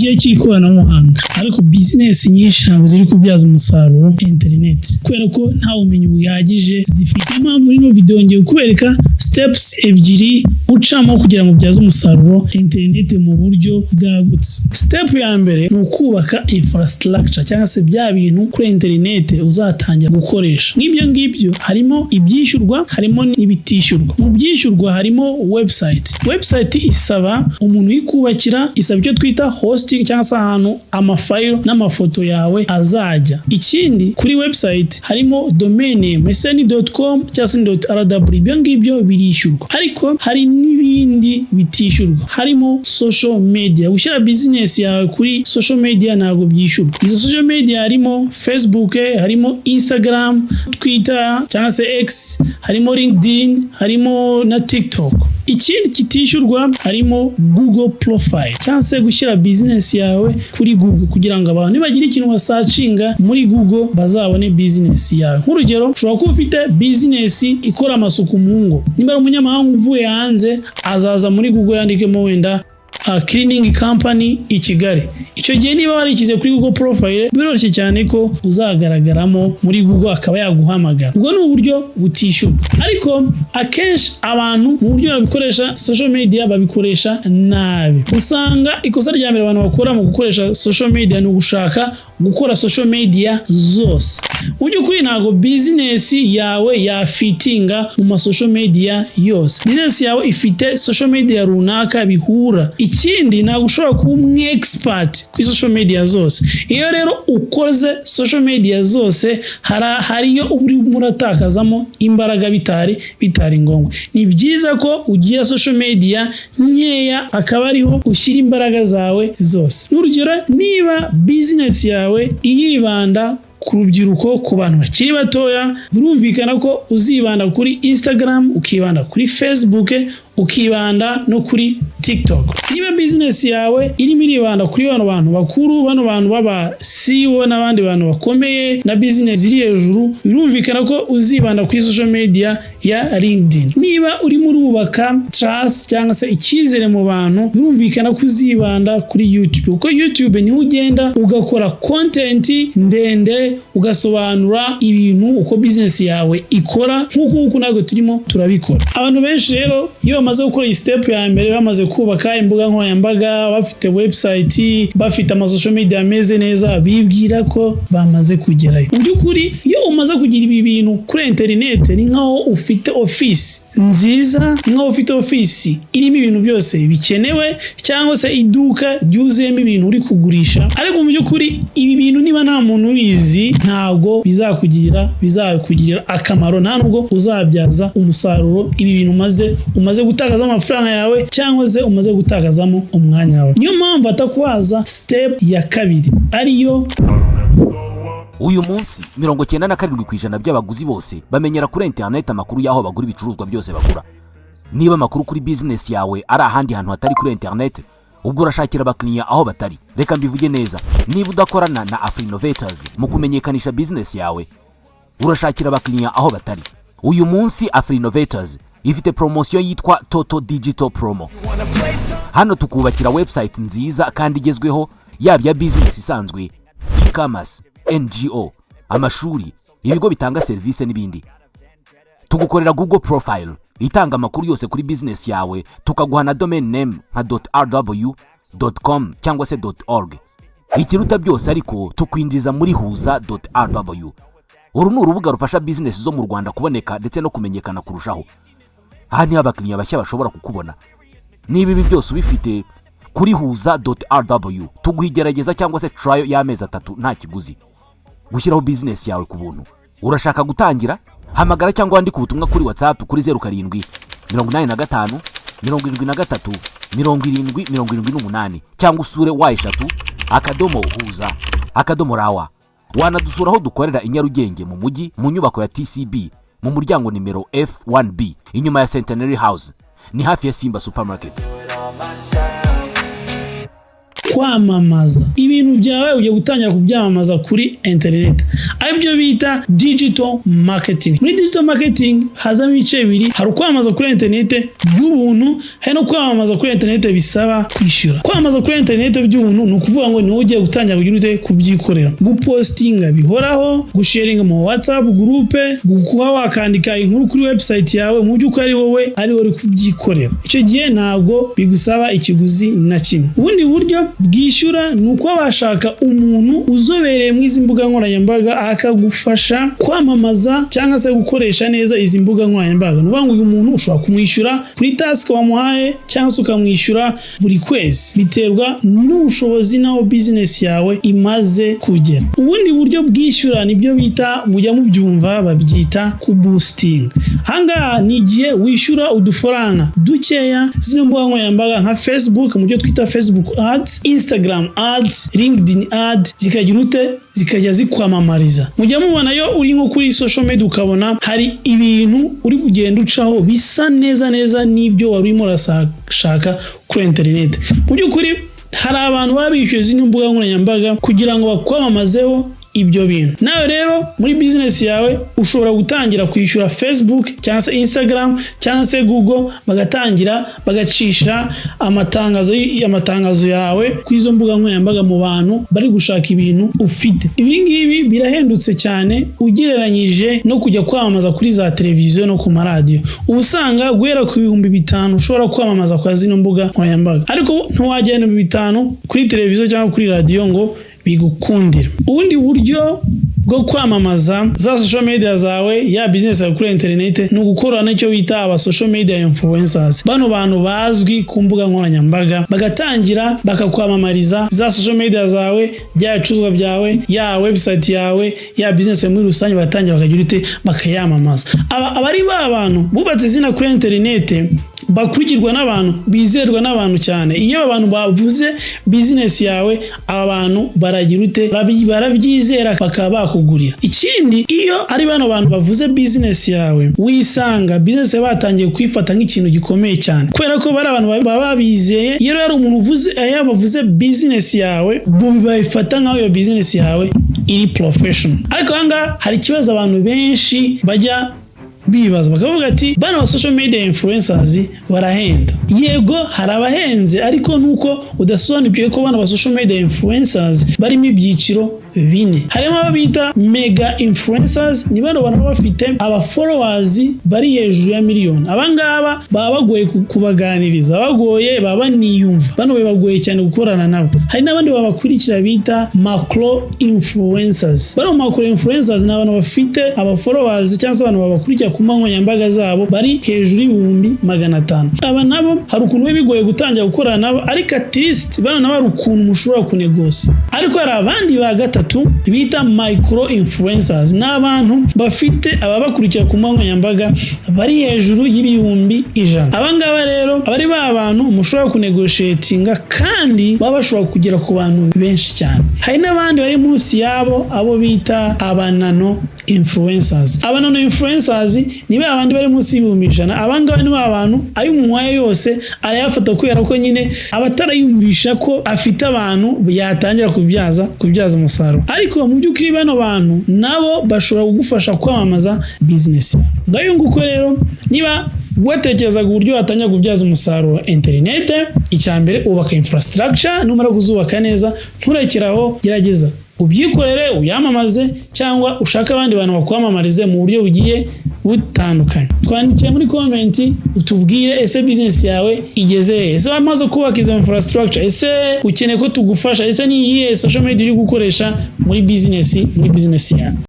gihe cy'ikoranabuhanga, ariko business nyinshi ntabwo ziri kubyaza umusaruro internet kubera ko nta bumenyi buhagije zifite. Impamvu ino video ngiye kubereka steps ebyiri ucamo kugira ngo byaze umusaruro internet mu buryo bwagutse. Step ya mbere ni ukubaka infrastructure cyangwa se bya bintu kuri internet uzatangira gukoresha. Nk'ibyo ngibyo harimo ibyishyurwa, harimo n'ibitishyurwa. Mu byishyurwa harimo website isaba umuntu uyikubakira, isaba icyo twita hosting cyangwa se ahantu amafayilo n'amafoto yawe azajya. Ikindi kuri website harimo domain name .com cyangwa se .rw, ibyo ngibyo birishyurwa. Ariko hari n'ibindi bitishyurwa, harimo social media. Gushyira business yawe kuri social media ntabwo byishyurwa. Izo social media harimo Facebook, harimo Instagram, Twitter cyangwa se X, harimo LinkedIn, harimo na TikTok. Ikindi kitishyurwa harimo Google profile cyangwa se gushyira business yawe kuri Google kugira ngo abantu nibagira ikintu basacinga muri Google bazabone business yawe. Nk'urugero, ushobora kuba ufite business ikora amasuku mu ngo. Niba ari umunyamahanga uvuye hanze azaza muri Google yandikemo wenda cleaning company i Kigali. Icyo gihe niba warikize kuri Google profile biroroshye cyane ko uzagaragaramo muri Google akaba yaguhamagara. Ubwo ni uburyo butishyurwa. Ariko akenshi abantu mu buryo babikoresha social media babikoresha nabi. Usanga ikosa rya mbere abantu bakora mu gukoresha social media ni ugushaka gukora social media zose. Mu by'ukuri ntabwo business yawe yafitinga mu social media yose. Business yawe ifite social media runaka bihura. Ikindi ntabwo ushobora kuba expert kuri social media zose. Iyo rero ukoze social media zose hariyo uri muratakazamo imbaraga bitari ngombwa. Ni byiza ko ugira social media nkeya akaba ariho ushyira imbaraga zawe zose. N'urugero, niba business yawe iyibanda ku rubyiruko, ku bantu bakiri batoya, birumvikana ko uzibanda kuri Instagram, ukibanda kuri Facebook, ukibanda no kuri TikTok. Niba business yawe irimo iribanda kuri bano bantu bakuru, bano bantu baba CEO n'abandi bantu bakomeye na business iri hejuru, birumvikana ko uzibanda kuri social media ya LinkedIn. Niba urimo urubaka trust cyangwa se icyizere mu bantu, birumvikana ko uzibanda kuri YouTube. Kuko YouTube niho ugenda ugakora content ndende, ugasobanura ibintu uko business yawe ikora, nk'uko ntabwo turimo turabikora. Abantu benshi rero iyo bamaze gukora iyi step ya mbere, bamaze kubaka imbuga nkoranyambaga, bafite website, bafite ama social media ameze neza, bibwira ko bamaze kugerayo. Mu by'ukuri iyo umaze kugira ibi bintu kuri internet ni nkaho ufite office nziza, nkaho ufite office irimo ibintu byose bikenewe cyangwa se iduka ryuzuyemo ibintu uri kugurisha. Ariko mu by'ukuri ibi bintu niba nta muntu ubizi ntabwo bizakugirira akamaro, nta nubwo uzabyaza umusaruro ibi bintu umaze gutakaza amafaranga yawe cyangwa se umaze gutakazamo umwanya wawe. Niyo mpamvu atakubaza step ya kabiri ariyo uyu munsi 97% by'abaguzi bose bamenyera kuri internet amakuru y'aho bagura ibicuruzwa byose bagura. Niba amakuru kuri business yawe ari ahandi hantu hatari kuri internet, ubwo urashakira abakiriya aho batari. Reka mbivuge neza, niba udakorana na Afrinovators mu kumenyekanisha business yawe, urashakira abakiriya aho batari. Uyu munsi Afrinovators ifite promotion yitwa Total Digital Promo. Hano tukubakira website nziza kandi igezweho, yaba ya business isanzwe, e-commerce, NGO, amashuri, ibigo bitanga service n'ibindi. Tugukorera Google profile itanga amakuru yose kuri business yawe, tukaguha na domain name nka .rw, .com cyangwa se .org. Ikiruta byose ariko tukwinjiriza muri HUZA.RW. Uru ni urubuga rufasha business zo mu Rwanda kuboneka ndetse no kumenyekana kurushaho. Aha ni abakiriya bashya bashobora kukubona. Niba ibi byose ubifite kuri HUZA.RW, tuguhigerageza cyangwa se trial y'amezi 3 nta kiguzi. Gushyiraho business yawe ku buntu. Urashaka gutangira? Hamagara cyangwa wandika ubutumwa kuri WhatsApp kuri 07 85 73 70 cyangwa usure y3.huza.rawa. Wanadusura aho dukorera i Nyarugenge mu mujyi mu nyubako ya TCB mu muryango nimero F1B inyuma ya Centenary House, ni hafi ya Simba Supermarket. kwamamaza ibintu byawe, ugiye gutangira kubyamamaza kuri internet, aribyo bita digital marketing. Muri digital marketing hazamo ibice bibiri, hari kwamamaza kuri internet by'ubuntu, hari no kwamamaza kuri internet bisaba kwishyura. Kwamamaza kuri internet by'ubuntu ni ukuvuga ngo niwe ugiye gutangira kugira ute kubyikorera, gupostinga bihoraho, gusharinga mu WhatsApp group, kuba wakandika inkuru kuri website yawe, mu by'ukuri ari wowe uri kubyikorera. Icyo gihe ntabwo bigusaba ikiguzi na kimwe. Ubundi buryo bwishyura ni uko bashaka umuntu uzobereye mu izi mbuga nkoranyambaga akagufasha kwamamaza cyangwa se gukoresha neza izi mbuga nkoranyambaga. Nuvuga ngo uyu muntu ushobora kumwishyura kuri task wamuhaye cyangwa se ukamwishyura buri kwezi, biterwa n'ubushobozi naho business yawe imaze kugera. Ubundi buryo bwishyura nibyo bita, mujya mubyumva babyita ku boosting. Hangaha ni igihe wishyura udufaranga dukeya zino mbuga nkoranyambaga nka Facebook, mu byo twita Facebook ads, Instagram ads, LinkedIn ads, zikajya zikwamamariza. Mujya mubona yo uri nko kuri social media ukabona hari ibintu uri kugenda ucaho bisa neza n'ibyo wari urimo urashaka kuri internet. Mu by'ukuri hari abantu babishyuye zino mbuga nkoranyambaga kugira ngo bakwamamazeho ibyo bintu. Nawe rero muri business yawe ushobora gutangira kwishyura Facebook cyangwa se Instagram cyangwa se Google, bagatangira bagacisha amatangazo yawe ku izo mbuga nkoranyambaga mu bantu bari gushaka ibintu ufite. Ibi ngibi birahendutse cyane ugereranyije no kujya kwamamaza kuri za televiziyo no ku maradiyo. Ubusanga guhera ku 5,000 ushobora kwamamaza kwa zino mbuga nkoranyambaga, ariko ntiwagenda 5,000 kuri televiziyo cyangwa kuri radiyo ngo bigukundira. Ubundi buryo bwo kwamamaza za social media zawe ya business yawe kuri internet no gukorana n'icyo bita aba social media influencers. Bano bantu bazwi ku mbuga nkoranyambaga bagatangira bakakwamamariza za social media zawe, bya bicuruzwa byawe, ya website yawe, ya business muri rusange, batangira bakagira ute bakayamamaza. Abari ba bantu bubatse izina kuri internet bakurikirwa n'abantu, bizerwa n'abantu cyane. Iyo abantu bavuze business yawe, aba bantu baragira ute barabyizera bakaba bakugurira. Ikindi, iyo ari bano bantu bavuze business yawe, wisanga business yawe batangiye kwifata nk'ikintu gikomeye cyane, kubera ko bari abantu baba bizeye. Iyo ari umuntu yabavuze business yawe, babifata nk'aho iyo business yawe iri professional. Ariko hanga hari ikibazo abantu benshi bajya bibaza bakavuga ati bano social media influencers barahenda. Yego hari abahenze, ariko nuko udasobanukiwe ko bano social media influencers barimo ibyiciro bine. Harimo ababita mega influencers, ni bano bantu bafite aba followers bari hejuru ya miliyoni. Abangaba baba bagoye kubaganiriza, bagoye baba niyumva, bano bagoye cyane gukorana nabo. Hari n'abandi babakurikira bita macro influencers. Bano macro influencers ni abantu bafite aba followers cyangwa abantu babakurikira ku mbuga nkoranyambaga zabo bari hejuru y'500. Aba nabo hari ukuntu bigoye gutangira gukorana nabo, ariko at least bano nabo hari ukuntu mushobora kunegosia. Ariko hari abandi ba gatatu bita micro influencers, n'abantu bafite ababakurikira ku mbuga nkoranyambaga bari hejuru y'100,000. Abangaba rero abari ba bantu mushobora kunegotiatinga kandi baba bashobora kugera ku bantu benshi cyane. Hari n'abandi bari munsi yabo, abo bita abanano influencers. Abanano influencers ni ba bandi bari munsi y'100,000. Abangaba ni ba bantu ayo umuhaye yose arayafata kubera ko nyine abatarayumvisha ko afite abantu yatangira kubyaza umusaruro. Ariko mu by'ukuri bano bantu nabo bashobora kugufasha kwamamaza business. Ngayo nguko rero, niba watekerezaga uburyo watangira kubyaza umusaruro internet, icyambere ubaka infrastructure. Numara kuzubaka neza, nturekeraho, gerageza ubyikorere, uyamamaze, cyangwa ushaka abandi bantu bakwamamarize mu buryo bugiye butandukanye. Twandikire muri comment utubwire ese business yawe igeze he, ese wamaze kubaka izo infrastructure, ese ukeneye ko tugufasha, ese ni iyihe social media uri gukoresha muri business yawe.